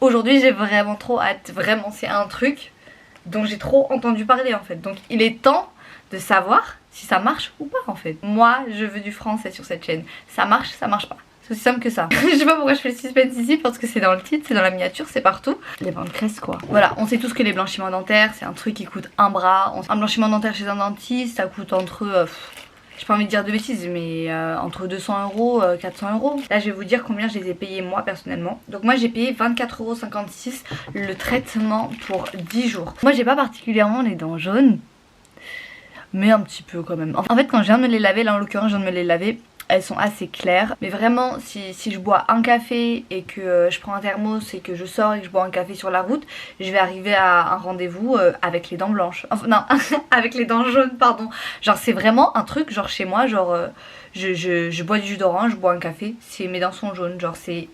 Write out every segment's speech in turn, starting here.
Aujourd'hui j'ai vraiment trop hâte, vraiment c'est un truc dont j'ai trop entendu parler en fait. Donc il est temps de savoir si ça marche ou pas en fait. Moi je veux du français sur cette chaîne, ça marche pas. C'est aussi simple que ça. Je sais pas pourquoi je fais le suspense ici parce que c'est dans le titre, c'est dans la miniature, c'est partout. Les bandes cresse quoi. Voilà, on sait tous que les blanchiments dentaires c'est un truc qui coûte un bras. Un blanchiment dentaire chez un dentiste ça coûte entre... j'ai pas envie de dire de bêtises mais entre 200 €, 400 €. Là je vais vous dire combien je les ai payés moi personnellement. Donc moi j'ai payé 24,56 € le traitement pour 10 jours. Moi j'ai pas particulièrement les dents jaunes, mais un petit peu quand même. En fait quand je viens de me les laver, là en l'occurrence je viens de me les laver, elles sont assez claires. Mais vraiment si je bois un café et que je prends un thermos et que je sors et que je bois un café sur la route, je vais arriver à un rendez-vous avec les dents blanches. Enfin non, avec les dents jaunes pardon. Genre c'est vraiment un truc genre chez moi, genre je bois du jus d'orange, je bois un café, c'est mes dents sont jaunes, genre c'est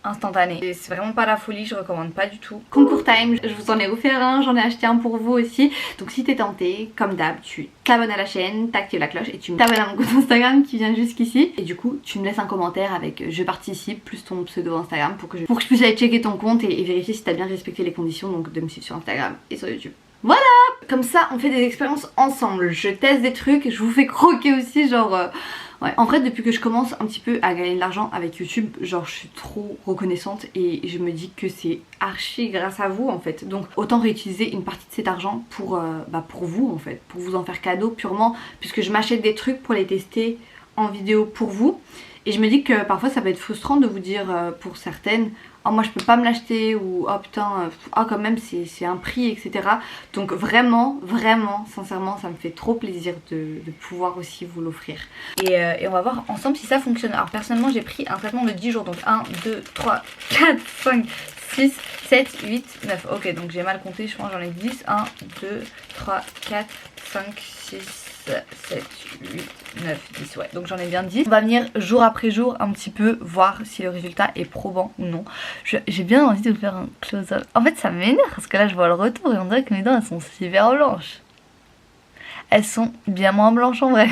instantané. C'est vraiment pas la folie, je recommande pas du tout. Concours time, je vous en ai offert un, j'en ai acheté un pour vous aussi. Donc si t'es tenté, comme d'hab, tu t'abonnes à la chaîne, t'actives la cloche et tu t'abonnes à mon compte Instagram qui vient jusqu'ici. Et du coup, tu me laisses un commentaire avec je participe plus ton pseudo Instagram pour que je puisse aller checker ton compte et vérifier si t'as bien respecté les conditions donc de me suivre sur Instagram et sur YouTube. Voilà! Comme ça, on fait des expériences ensemble. Je teste des trucs, je vous fais croquer aussi, genre... Ouais, en vrai depuis que je commence un petit peu à gagner de l'argent avec YouTube, genre je suis trop reconnaissante et je me dis que c'est archi grâce à vous en fait. Donc autant réutiliser une partie de cet argent pour vous en fait, pour vous en faire cadeau purement puisque je m'achète des trucs pour les tester en vidéo pour vous. Et je me dis que parfois ça peut être frustrant de vous dire pour certaines oh moi je peux pas me l'acheter ou oh putain oh quand même c'est un prix etc. Donc vraiment sincèrement ça me fait trop plaisir de pouvoir aussi vous l'offrir. Et on va voir ensemble si ça fonctionne. Alors personnellement j'ai pris un traitement de 10 jours donc 1, 2, 3, 4, 5, 6, 7, 8, 9. Ok donc j'ai mal compté, je pense j'en ai 10. 1, 2, 3, 4, 5, 6, 7, 8, 9, 10 ouais donc j'en ai bien 10. On va venir jour après jour un petit peu voir si le résultat est probant ou non. J'ai bien envie de vous faire un close-up. En fait ça m'énerve parce que là je vois le retour et on dirait que mes dents elles sont super blanches. Elles sont bien moins blanches en vrai.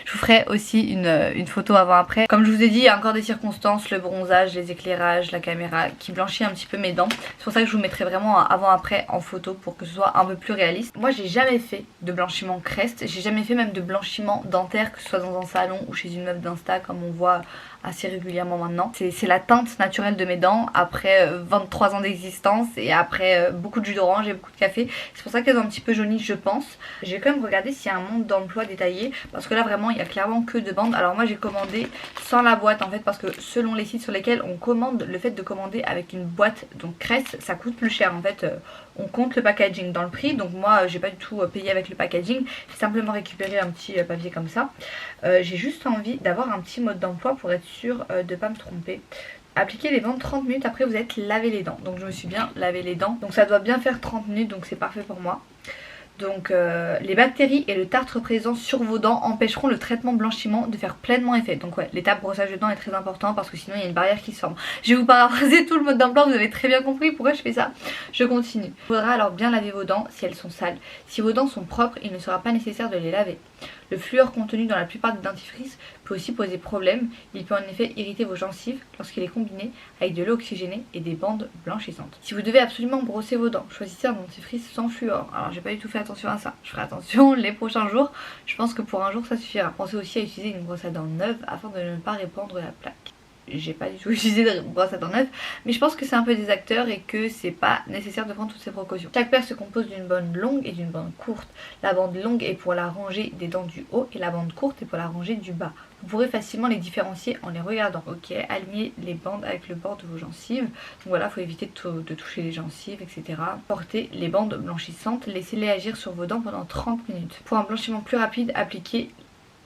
Je vous ferai aussi une photo avant-après. Comme je vous ai dit, il y a encore des circonstances, le bronzage, les éclairages, la caméra qui blanchit un petit peu mes dents. C'est pour ça que je vous mettrai vraiment un avant-après en photo pour que ce soit un peu plus réaliste. Moi j'ai jamais fait de blanchiment crest, j'ai jamais fait même de blanchiment dentaire, que ce soit dans un salon ou chez une meuf d'Insta comme on voit assez régulièrement maintenant. C'est la teinte naturelle de mes dents après 23 ans d'existence et après beaucoup de jus d'orange et beaucoup de café. C'est pour ça qu'elles ont un petit peu jauni je pense. J'ai quand même regardé s'il y a un mode d'emploi détaillé parce que là vraiment il y a clairement que deux bandes. Alors moi j'ai commandé sans la boîte en fait parce que selon les sites sur lesquels on commande, le fait de commander avec une boîte donc Crest ça coûte plus cher en fait. On compte le packaging dans le prix donc moi j'ai pas du tout payé avec le packaging, j'ai simplement récupéré un petit papier comme ça. J'ai juste envie d'avoir un petit mode d'emploi pour être sûre de pas me tromper. Appliquez les bandes 30 minutes après vous êtes lavé les dents. Donc je me suis bien lavé les dents. Donc ça doit bien faire 30 minutes donc c'est parfait pour moi. Donc les bactéries et le tartre présent sur vos dents empêcheront le traitement blanchiment de faire pleinement effet. Donc ouais, l'étape brossage de dents est très important parce que sinon il y a une barrière qui se forme. Je vais vous paraphraser tout le mode d'emploi, vous avez très bien compris pourquoi je fais ça. Je continue. Il faudra alors bien laver vos dents si elles sont sales. Si vos dents sont propres, il ne sera pas nécessaire de les laver. Le fluor contenu dans la plupart des dentifrices peut aussi poser problème. Il peut en effet irriter vos gencives lorsqu'il est combiné avec de l'eau oxygénée et des bandes blanchissantes. Si vous devez absolument brosser vos dents, choisissez un dentifrice sans fluor. Alors j'ai pas du tout fait attention à ça. Je ferai attention les prochains jours. Je pense que pour un jour ça suffira. Pensez aussi à utiliser une brosse à dents neuve afin de ne pas répandre la plaque. J'ai pas du tout utilisé de brosse à dents neuve, mais je pense que c'est un peu des acteurs et que c'est pas nécessaire de prendre toutes ces précautions. Chaque paire se compose d'une bande longue et d'une bande courte. La bande longue est pour la rangée des dents du haut et la bande courte est pour la rangée du bas. Vous pourrez facilement les différencier en les regardant. Ok, alignez les bandes avec le bord de vos gencives. Donc voilà, il faut éviter de toucher les gencives, etc. Portez les bandes blanchissantes, laissez-les agir sur vos dents pendant 30 minutes. Pour un blanchiment plus rapide, appliquez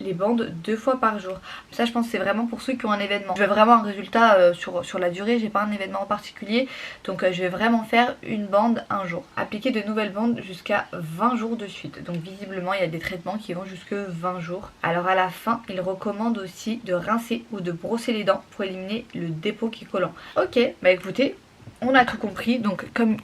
les bandes 2 fois par jour. Ça je pense que c'est vraiment pour ceux qui ont un événement. Je veux vraiment un résultat sur la durée, j'ai pas un événement en particulier. Donc je vais vraiment faire une bande un jour. Appliquer de nouvelles bandes jusqu'à 20 jours de suite. Donc visiblement il y a des traitements qui vont jusque 20 jours. Alors à la fin, il recommande aussi de rincer ou de brosser les dents pour éliminer le dépôt qui est collant. Ok, bah écoutez, on a tout compris. Donc comme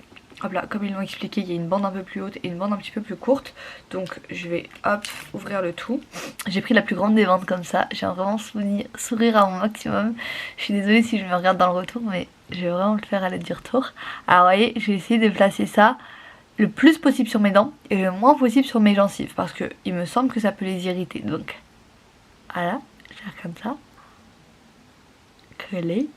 hop là, comme ils l'ont expliqué, il y a une bande un peu plus haute et une bande un petit peu plus courte. Donc je vais hop ouvrir le tout. J'ai pris la plus grande des bandes comme ça. J'ai vraiment sourire à mon maximum. Je suis désolée si je me regarde dans le retour, mais Je vais vraiment le faire à l'aide du retour. Alors vous voyez, je vais essayer de placer ça le plus possible sur mes dents et le moins possible sur mes gencives parce que il me semble que ça peut les irriter. Donc voilà, je vais faire comme ça. Coller.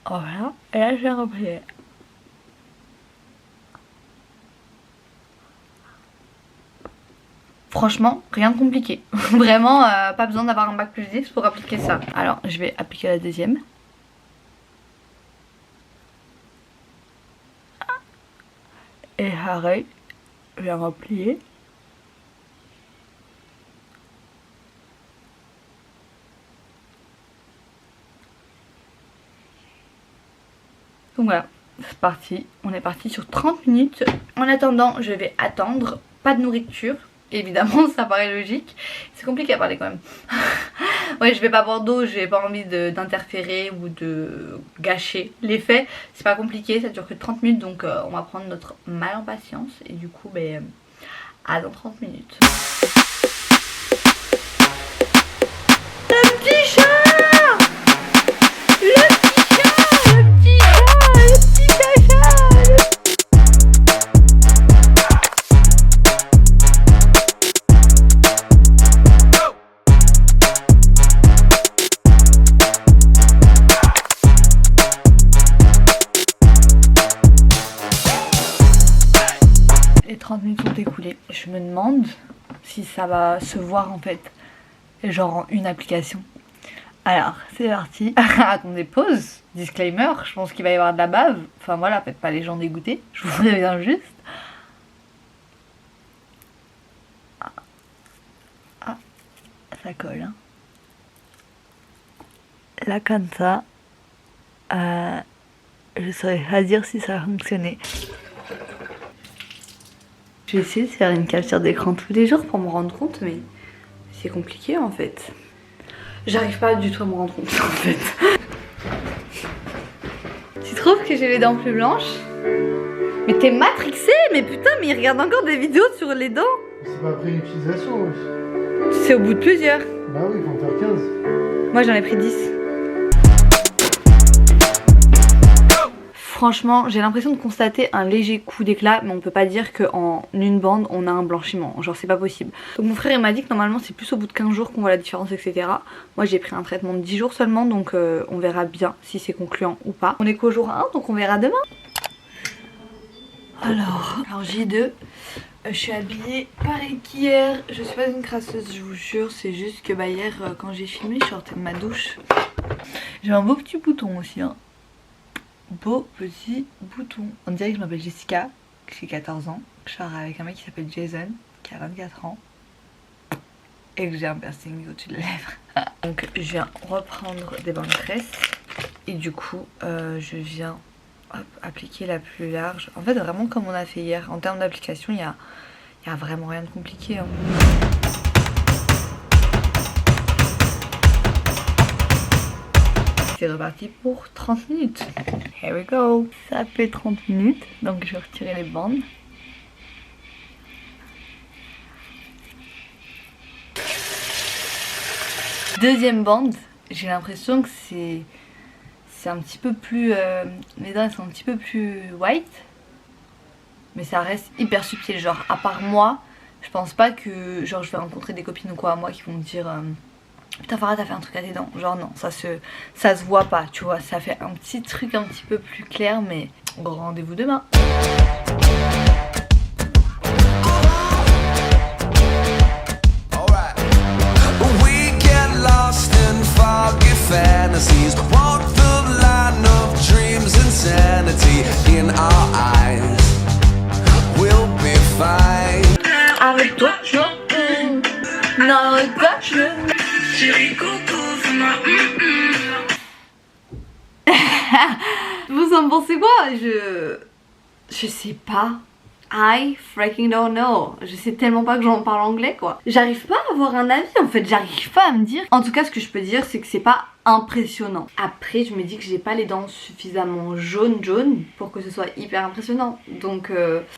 Voilà, et là je vais replier. Franchement, rien de compliqué. Vraiment, pas besoin d'avoir un bac plus 10 pour appliquer ça. Alors, je vais appliquer la deuxième. Et pareil, je vais replier. Donc voilà, c'est parti. On est parti sur 30 minutes. En attendant, je vais attendre. Pas de nourriture. Évidemment, ça paraît logique. C'est compliqué à parler quand même. Ouais, je vais pas boire d'eau, j'ai pas envie d'interférer ou de gâcher l'effet. C'est pas compliqué, ça dure que 30 minutes, donc on va prendre notre mal en patience. Et du coup, à dans 30 minutes. Le petit chat! Les 30 minutes sont écoulées. Je me demande si ça va se voir en fait, genre en une application. Alors, c'est parti. Attendez, pause. Disclaimer, je pense qu'il va y avoir de la bave. Enfin voilà, faites pas les gens dégoûtés. Je vous préviens juste. Ah, ça colle. Hein. Là, comme ça, je saurais pas dire si ça a fonctionné. Je vais essayer de faire une capture d'écran tous les jours pour me rendre compte, mais c'est compliqué en fait. J'arrive pas du tout à me rendre compte en fait. Tu trouves que j'ai les dents plus blanches? Mais t'es matrixé. Mais putain, mais il regarde encore des vidéos sur les dents. C'est pas après l'utilisation, wesh. C'est au bout de plusieurs. Bah oui, il faut en faire 15. Moi j'en ai pris 10. Franchement, j'ai l'impression de constater un léger coup d'éclat, mais on peut pas dire qu'en une bande on a un blanchiment, genre c'est pas possible. Donc mon frère il m'a dit que normalement c'est plus au bout de 15 jours qu'on voit la différence, etc. Moi j'ai pris un traitement de 10 jours seulement, donc on verra bien si c'est concluant ou pas. On est qu'au jour 1, donc on verra demain. Alors J2, je suis habillée pareil qu'hier. Je suis pas une crasseuse, je vous jure, c'est juste que hier quand j'ai filmé je sortais de ma douche. J'ai un beau petit bouton aussi, hein. Beau petit bouton. On dirait que je m'appelle Jessica, que j'ai 14 ans, que je sors avec un mec qui s'appelle Jason, qui a 24 ans, et que j'ai un piercing au-dessus de la lèvre. Donc je viens reprendre des bandes de tresse, et du coup je viens appliquer la plus large. En fait vraiment comme on a fait hier, en termes d'application il y a vraiment rien de compliqué, hein. C'est reparti pour 30 minutes. Here we go. Ça fait 30 minutes, donc je vais retirer les bandes. Deuxième bande, j'ai l'impression que c'est un petit peu plus... mes dents sont un petit peu plus white. Mais ça reste hyper subtil, genre à part moi, je pense pas que genre je vais rencontrer des copines ou quoi à moi qui vont me dire... Putain Farah t'as fait un truc à tes dents. Genre non, ça se voit pas, tu vois. Ça fait un petit truc un petit peu plus clair, mais rendez-vous demain. Avec toi, non, avec toi, vous en pensez quoi? Je sais pas. I freaking don't know. Je sais tellement pas que j'en parle anglais quoi. J'arrive pas à avoir un avis en fait, j'arrive pas à me dire. En tout cas ce que je peux dire c'est que c'est pas impressionnant. Après je me dis que j'ai pas les dents suffisamment jaunes pour que ce soit hyper impressionnant. Donc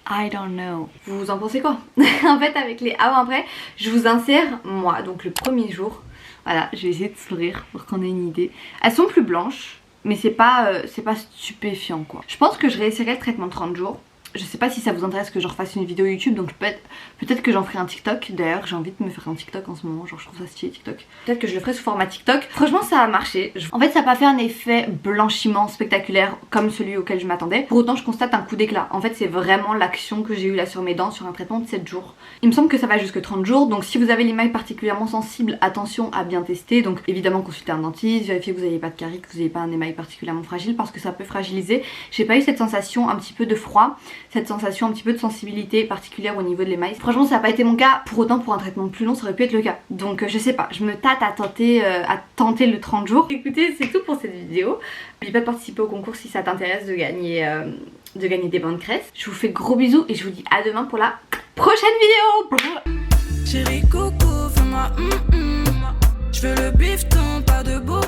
I don't know. Vous en pensez quoi? En fait avec les avant-après, je vous insère moi, donc le premier jour. Voilà, je vais essayer de sourire pour qu'on ait une idée. Elles sont plus blanches, mais c'est pas stupéfiant quoi. Je pense que je réessayerai le traitement 30 jours. Je sais pas si ça vous intéresse que je refasse une vidéo YouTube, donc peut-être que j'en ferai un TikTok. D'ailleurs j'ai envie de me faire un TikTok en ce moment, genre je trouve ça stylé TikTok. Peut-être que je le ferai sous format TikTok. Franchement ça a marché. En fait ça n'a pas fait un effet blanchiment spectaculaire comme celui auquel je m'attendais. Pour autant je constate un coup d'éclat. En fait c'est vraiment l'action que j'ai eu là sur mes dents sur un traitement de 7 jours. Il me semble que ça va jusque 30 jours, donc si vous avez l'émail particulièrement sensible, attention à bien tester. Donc évidemment consultez un dentiste, vérifiez que vous n'avez pas de carie, que vous n'avez pas un émail particulièrement fragile parce que ça peut fragiliser. J'ai pas eu cette sensation un petit peu de froid, cette sensation un petit peu de sensibilité particulière au niveau de l'émail. Franchement ça n'a pas été mon cas, pour autant pour un traitement plus long ça aurait pu être le cas. Donc je sais pas, je me tâte à tenter le 30 jours. Écoutez c'est tout pour cette vidéo. N'oublie pas de participer au concours si ça t'intéresse de gagner des bandes crèches. Je vous fais de gros bisous et je vous dis à demain pour la prochaine vidéo. Chérie coco fais-moi je veux le bifton pas de beau